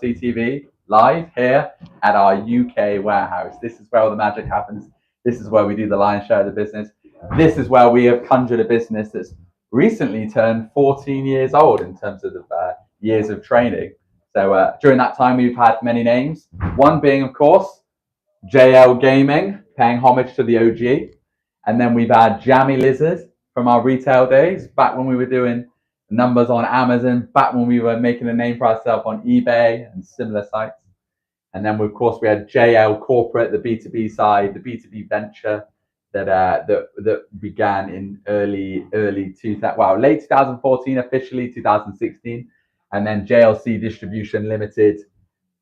CTV live here at our UK warehouse. This is where all the magic happens. This is where we do the lion's share of the business. This is where we have conjured a business that's recently turned 14 years old in terms of years of training. So during that time, we've had many names. One being, of course, JL Gaming, paying homage to the OG. And then we've had Jammy Lizard from our retail days, back when we were doing numbers on Amazon, back when we were making a name for ourselves on eBay and similar sites. And then, of course, we had JL Corporate, the B2B side, the B2B venture that began in late 2014, officially 2016, and then JLC.Distribution Limited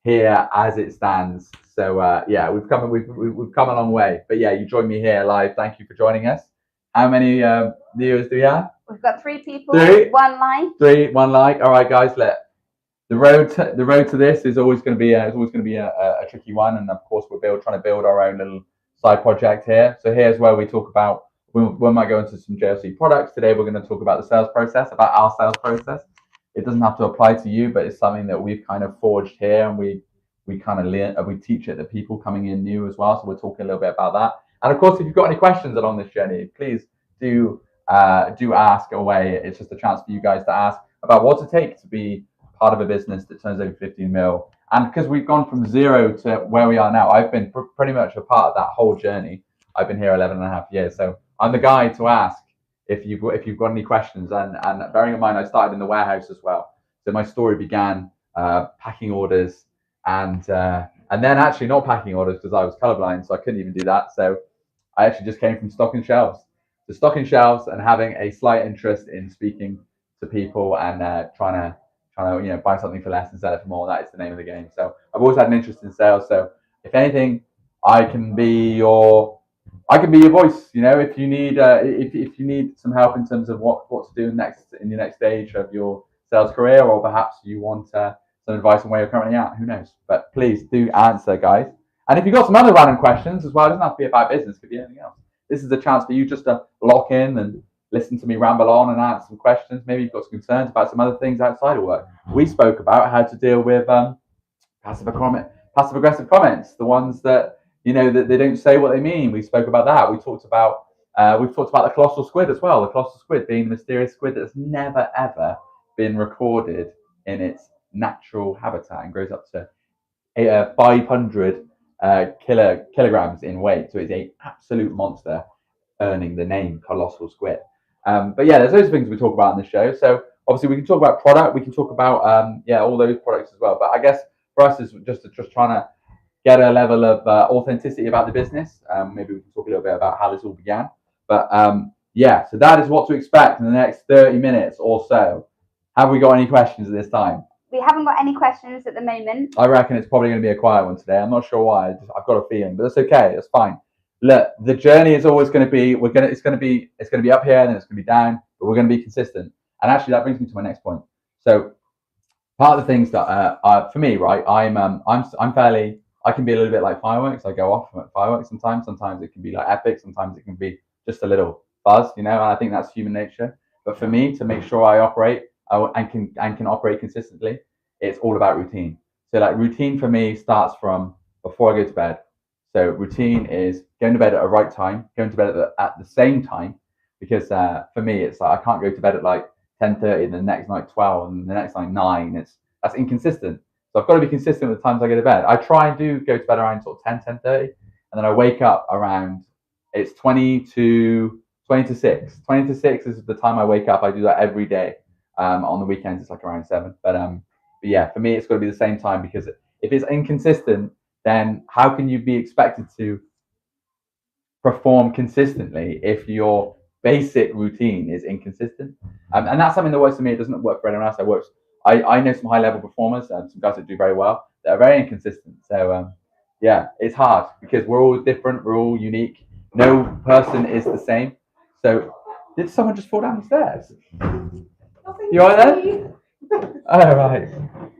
here as it stands. So yeah, we've come a long way. But yeah, you joined me here live. Thank you for joining us. How many viewers do we have? We've got 3 people. 1 like. 1 like. All right, guys. The road to this is always going to be a tricky one, and of course we're trying to build our own little side project here. So here's where we talk about. We might go into some JLC products today. We're going to talk about the sales process, about our sales process. It doesn't have to apply to you, but it's something that we've kind of forged here, and we kind of learn, we teach it to people coming in new as well. So we're talking a little bit about that. And of course, if you've got any questions along this journey, please do ask away. It's just a chance for you guys to ask about what it takes to be part of a business that turns over 15 mil. And because we've gone from 0 to where we are now, I've been pretty much a part of that whole journey. I've been here 11 and a half years. So I'm the guy to ask if you've got any questions. And bearing in mind, I started in the warehouse as well. So my story began packing orders and then actually not packing orders because I was colorblind, so I couldn't even do that. So I actually just came from stocking shelves. So stocking shelves and having a slight interest in speaking to people and trying to buy something for less and sell it for more. That is the name of the game. So I've always had an interest in sales. So if anything, I can be your voice. If you need if you need some help in terms of what to do next in your next stage of your sales career, or perhaps you want some advice on where you're currently at, who knows? But please do answer, guys. And if you've got some other random questions as well, it doesn't have to be about business, it could be anything else. This is a chance for you just to lock in and listen to me ramble on and answer some questions. Maybe you've got some concerns about some other things outside of work. We spoke about how to deal with passive aggressive comments, the ones that that they don't say what they mean. We spoke about that. We've talked about the colossal squid as well. The colossal squid being the mysterious squid that's never ever been recorded in its natural habitat and grows up to 500 kilograms in weight. So it's an absolute monster, earning the name colossal squid. But yeah, there's those things we talk about in the show. So obviously we can talk about product, we can talk about all those products as well. But I guess for us is just trying to get a level of authenticity about the business. Maybe we can talk a little bit about how this all began. But yeah, so that is what to expect in the next 30 minutes or so. Have we got any questions at this time? We haven't got any questions at the moment. I reckon it's probably going to be a quiet one today. I'm not sure why. I've got a feeling, but that's okay. That's fine. Look, the journey is always going to be it's going to be up here and then it's going to be down, but we're going to be consistent. And actually, that brings me to my next point. So, part of the things that for me, right, I'm fairly. I can be a little bit like fireworks. I go off at fireworks sometimes. Sometimes it can be like epic. Sometimes it can be just a little buzz, And I think that's human nature. But for me, to make sure I operate and can operate consistently, it's all about routine. So like routine for me starts from before I go to bed. So routine is going to bed at a right time, going to bed at the same time, because for me it's like I can't go to bed at like 10:30 and the next night 12 and the next night 9. That's inconsistent. So I've got to be consistent with the times I go to bed. I try and go to bed around sort of 10:30, and then I wake up around it's 20 to 6. 20 to 6 is the time I wake up. I do that every day. On the weekends it's like around 7. But yeah, for me it's got to be the same time, because if it's inconsistent, then how can you be expected to perform consistently if your basic routine is inconsistent? And that's something that works for me. It doesn't work for anyone else. I know some high level performers and some guys that do very well that are very inconsistent. So yeah, it's hard because we're all different. We're all unique. No person is the same. So did someone just fall down the stairs? You all right there? Oh, right.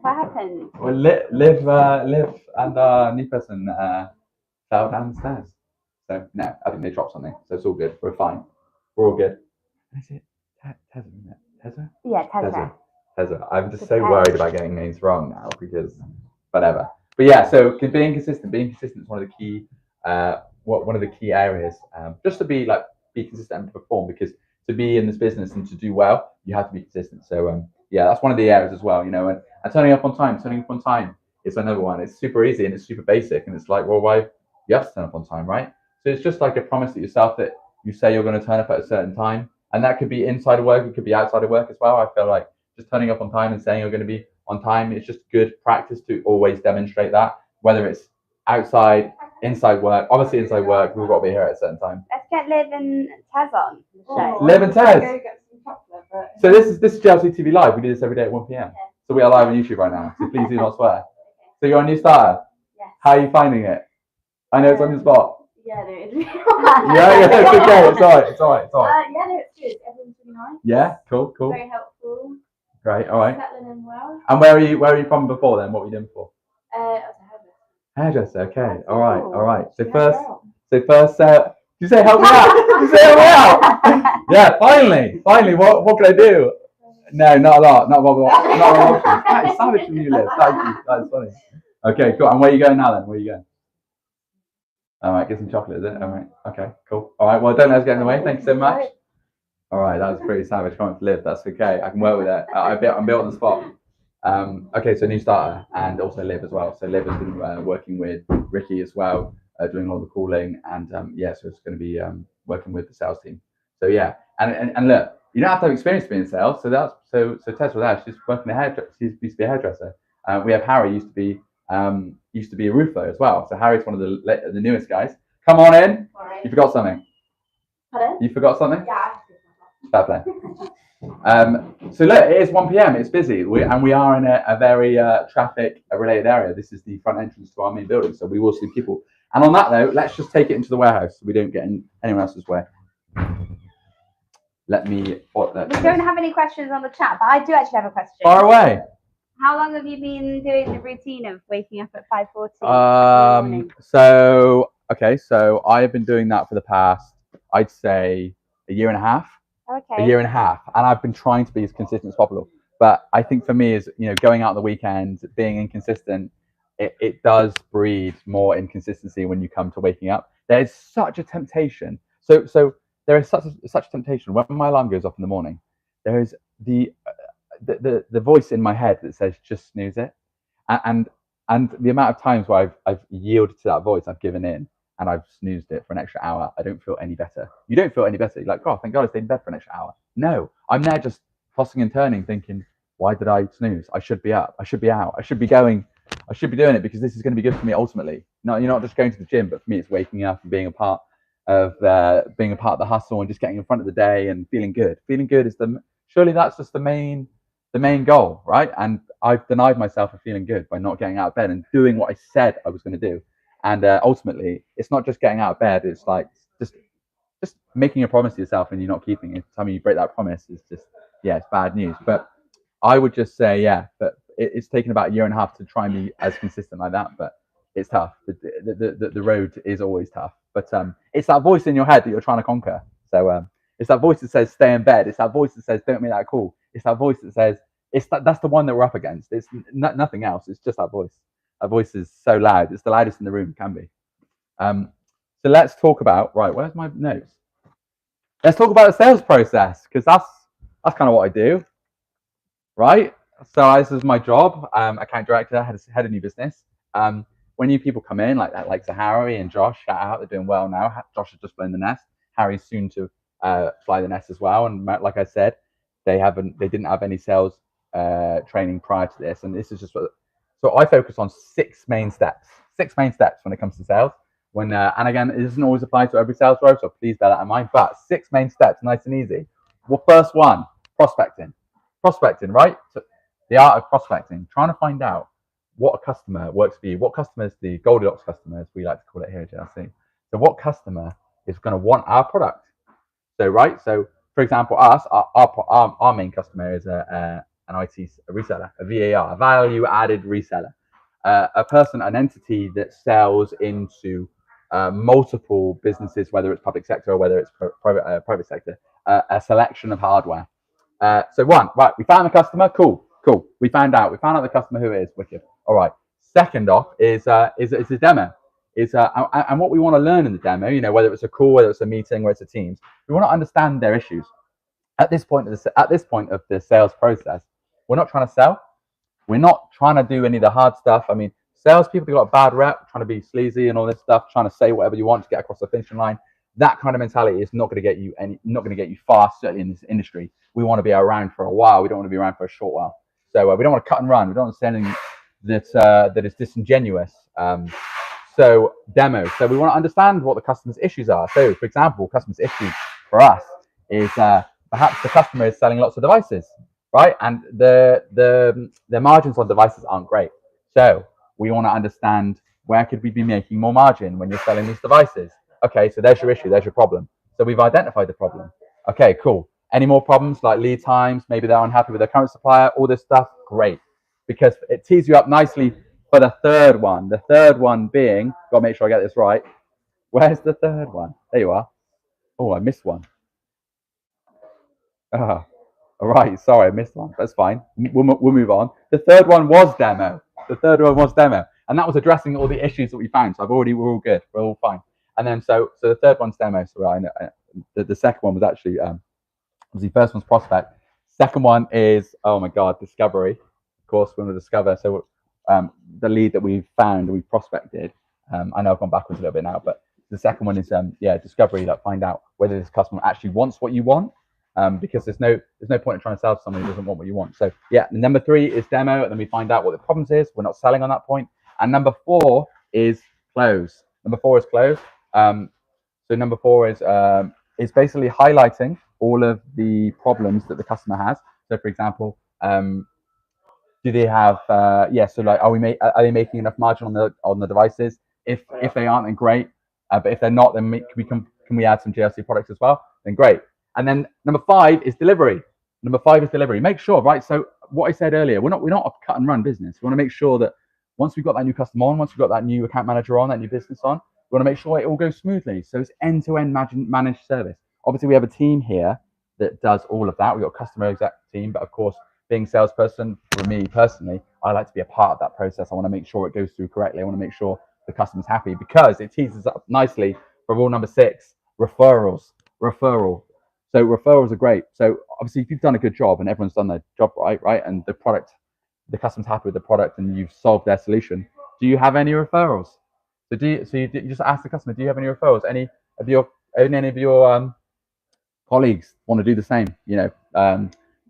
What happened? Well, Liv and new person fell down the stairs. So no, I think they dropped something. So it's all good. We're fine. We're all good. Is it Tezza, isn't it? Tezza? Yeah, Tezza. Tezza. I'm just so worried about getting names wrong now, because whatever. But yeah, so being consistent is one of the key one of the key areas. Just to be consistent and perform, because to be in this business and to do well, you have to be consistent. So yeah, that's one of the areas as well, you know, and turning up on time is another one. It's super easy and it's super basic, and it's like, well, why you have to turn up on time, right? So it's just like a promise to yourself that you say you're going to turn up at a certain time, and that could be inside of work, it could be outside of work as well. I feel like just turning up on time and saying you're going to be on time, it's just good practice to always demonstrate that, whether it's outside, inside work. Obviously inside work, we've got to be here at a certain time. Let's get Liv and Taz on the show. Liv and Taz. So this is JLC TV Live. We do this every day at 1 p.m. So we are live on YouTube right now. So please do not swear. So you're a new starter. Yes. How are you finding it? I know it's on the spot. Yeah, no, it's yeah, it's okay. It's all right. Yeah, no, it's good. Everyone's really nice. Yeah, cool. Very helpful. Great, all right. Settling in well. And where are you from before then? What were you doing before? I was a Hairdresser. Okay. All right. So Help first. You say help me out. You say help me out. Yeah. Finally. What can I do? No, not a lot. Not a lot. That is savage from you, Liv. Thank you. That's funny. Okay, cool. And where are you going now then? Where are you going? All right. Get some chocolate, is it? All right. Okay. Cool. All right. Well, don't let us get in the way. Thank you so much. All right. That was pretty savage. Comment for Liv. That's okay. I can work with it. I'm built on the spot. Okay, so new starter and also Liv as well. So Liv has been working with Ricky as well, doing all the calling, and yeah, so it's going to be working with the sales team. So yeah, and look, you don't have to have experience being in sales. So Tess was there. She's working she used to be a hairdresser. We have Harry used to be a roofer as well. So Harry's one of the newest guys. Come on in. Right. You forgot something. Pardon? You forgot something? Yeah. Fair play. So look, it is 1 p.m. It's busy, we are in a very traffic related area. This is the front entrance to our main building, so we will see people. And on that note, let's just take it into the warehouse so we don't get in anyone else's way. We don't have any questions on the chat, but I do actually have a question. Far away. How long have you been doing the routine of waking up at 5:40? So I have been doing that for the past, I'd say, a year and a half. Okay. A year and a half, and I've been trying to be as consistent as possible. But I think for me, is going out on the weekends, being inconsistent, it does breed more inconsistency when you come to waking up. There's such a temptation. So there is such a temptation when my alarm goes off in the morning. There is the voice in my head that says just snooze it, and the amount of times where I've yielded to that voice, I've given in. And I've snoozed it for an extra hour. I don't feel any better. You don't feel any better. You're like, oh, thank God I stayed in bed for an extra hour. No, I'm there just tossing and turning, thinking, why did I snooze? I should be up. I should be out. I should be going. I should be doing it because this is going to be good for me ultimately. No, you're not just going to the gym, but for me, it's waking up and being a part of the hustle and just getting in front of the day and feeling good. Feeling good is surely that's just the main goal, right? And I've denied myself of feeling good by not getting out of bed and doing what I said I was going to do. And ultimately, it's not just getting out of bed. It's like just making a promise to yourself and you're not keeping it. Every time you break that promise, it's just, yeah, it's bad news. But I would just say, yeah, but it's taken about a year and a half to try and be as consistent like that. But it's tough. The road is always tough. But it's that voice in your head that you're trying to conquer. So it's that voice that says stay in bed. It's that voice that says don't make that call. It's that voice that says that's the one that we're up against. It's nothing else. It's just that voice. That voice is so loud. It's the loudest in the room, can be. So let's talk about, right, where's my notes? Let's talk about the sales process, because that's kind of what I do, right? So this is my job, account director, head of new business. When new people come in, like Harry and Josh, shout out, they're doing well now. Josh has just flown the nest. Harry's soon to fly the nest as well. And like I said, they didn't have any sales training prior to this, and this is just what. So I focus on six main steps when it comes to sales. And again, it doesn't always apply to every sales role, so please bear that in mind. But 6 main steps, nice and easy. Well, first one, prospecting, right? So the art of prospecting, trying to find out what a customer works for you. What customers, the Goldilocks customers, we like to call it here at JLC. So what customer is going to want our product? So for example, our main customer is an IT reseller, a VAR, a value-added reseller, an entity that sells into multiple businesses, whether it's public sector or whether it's private sector, a selection of hardware. So we found the customer, cool. We found out the customer who it is, wicked. All right. Second off is a demo. And what we want to learn in the demo, you know, whether it's a call, whether it's a meeting, whether it's a Teams, we want to understand their issues. At this point of the sales process, we're not trying to sell. We're not trying to do any of the hard stuff. I mean, salespeople got a bad rep, trying to be sleazy and all this stuff, trying to say whatever you want to get across the finishing line. That kind of mentality is not going to get you far, certainly in this industry. We want to be around for a while. We don't want to be around for a short while. So we don't want to cut and run. We don't want to say anything that is disingenuous. So demo. So we want to understand what the customer's issues are. So, for example, customer's issue for us is perhaps the customer is selling lots of devices, right? And the margins on devices aren't great. So we want to understand, where could we be making more margin when you're selling these devices? Okay, so there's your issue, there's your problem. So we've identified the problem. Okay, cool. Any more problems like lead times? Maybe they're unhappy with their current supplier, all this stuff. Great. Because it tees you up nicely for the third one. The third one being, got to make sure I get this right. Where's the third one? There you are. Oh, I missed one. All right, sorry, I missed one. That's fine. We'll move on. The third one was demo. And that was addressing all the issues that we found. So we're all good. We're all fine. And then so the third one's demo. So I know the second one was actually obviously first one's prospect. Second one is, oh my God, discovery. Of course, we want to discover. So the lead that we've found, we've prospected. I know I've gone backwards a little bit now, but the second one is discovery. Like, find out whether this customer actually wants what you want. Because there's no point in trying to sell to someone who doesn't want what you want. So yeah, number 3 is demo, and then we find out what the problems is. We're not selling on that point. And number 4 is close. So number 4 is basically highlighting all of the problems that the customer has. So for example, do they have so like, are they making enough margin on the devices? If they aren't, then great. But if they're not, then can we add some JLC products as well? Then great. And then number 5 is delivery. Make sure, right? So what I said earlier, we're not a cut and run business. We want to make sure that once we've got that new customer on, once we've got that new account manager on, that new business on, we want to make sure it all goes smoothly. So it's end-to-end managed service. Obviously, we have a team here that does all of that. We've got a customer exec team, but of course, being a salesperson, for me personally, I like to be a part of that process. I want to make sure it goes through correctly. I want to make sure the customer's happy, because it teases up nicely for rule number 6, referral. So referrals are great. So obviously, if you've done a good job and everyone's done their job right, and the customer's happy with the product and you've solved their solution, do you have any referrals? So you just ask the customer, do you have any referrals? Any of your colleagues want to do the same? You know,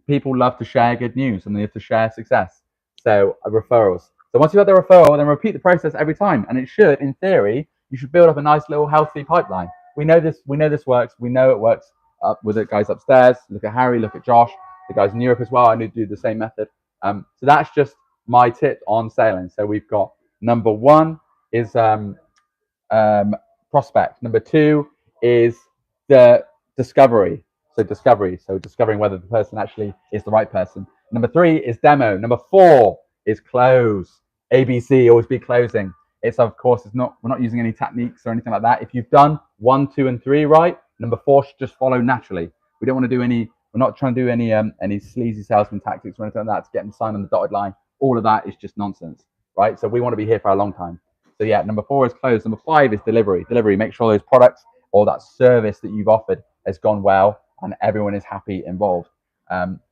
people love to share good news and they have to share success. So referrals. So once you've got the referral, then repeat the process every time, and it should, in theory, you should build up a nice little healthy pipeline. We know this works. We know it works. With the guys upstairs, look at Harry, look at Josh, the guys in Europe as well. I need to do the same method. So that's just my tip on selling. So we've got number 1 is prospect. Number 2 is the discovery. So discovering whether the person actually is the right person. Number 3 is demo. Number 4 is close. ABC, always be closing. We're not using any techniques or anything like that. If you've done 1, 2, and 3 right, number 4 should just follow naturally. We're not trying to do any sleazy salesman tactics or anything like that to get them signed on the dotted line. All of that is just nonsense, right? So we want to be here for a long time. So yeah, number 4 is close. Number 5 is delivery. Make sure those products or that service that you've offered has gone well and everyone is happy involved.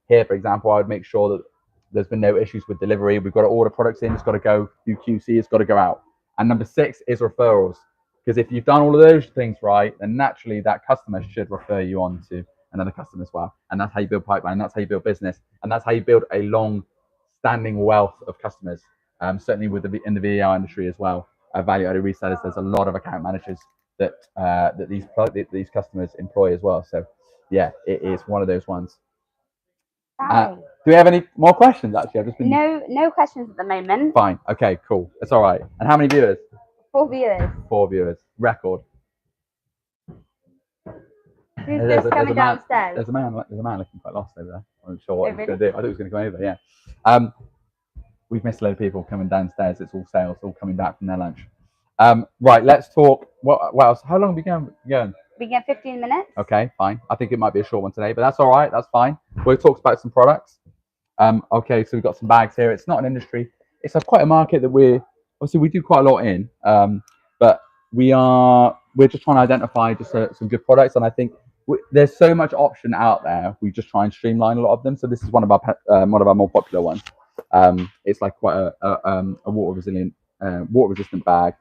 Here, for example, I would make sure that there's been no issues with delivery. We've got to order products in. It's got to go through QC. It's got to go out. And number 6 is referrals. Because if you've done all of those things right, then naturally that customer should refer you on to another customer as well. And that's how you build pipeline. That's how you build business. And that's how you build a long-standing wealth of customers. Certainly in the VAR industry as well. Value-added resellers, there's a lot of account managers that these customers employ as well. So yeah, it is one of those ones. Do we have any more questions? Actually, I've just been... No questions at the moment. Fine. Okay, cool. That's all right. And how many viewers? 4 viewers. 4 viewers. Record. Who's this coming downstairs? There's a man looking quite lost over there. I'm not sure what he was going to do. I thought he was going to come over. Yeah. We've missed a load of people coming downstairs. It's all sales, all coming back from their lunch. Right. Let's talk. What else? How long are we going? We get 15 minutes. Okay, fine. I think it might be a short one today, but that's all right. That's fine. We'll talk about some products. Okay, so we've got some bags here. It's not an industry. It's quite a market that we're obviously we do quite a lot in, but we're just trying to identify just some good products, and I think there's so much option out there. We just try and streamline a lot of them. So this is one of our more popular ones. It's like quite a water resistant bag.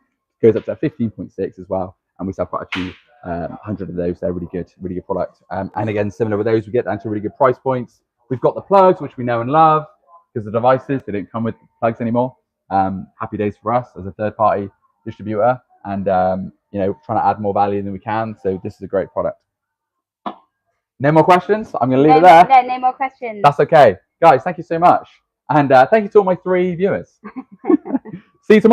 Goes up to 15.6 as well, and we sell quite a few 100 of those. They're really good product. And again, similar with those, we get down to really good price points. We've got the plugs, which we know and love, because the devices, they don't come with plugs anymore. Happy days for us as a third-party distributor, and trying to add more value than we can. So this is a great product. No more questions. I'm going to leave it there. No more questions. That's okay, guys. Thank you so much, and thank you to all my 3 viewers.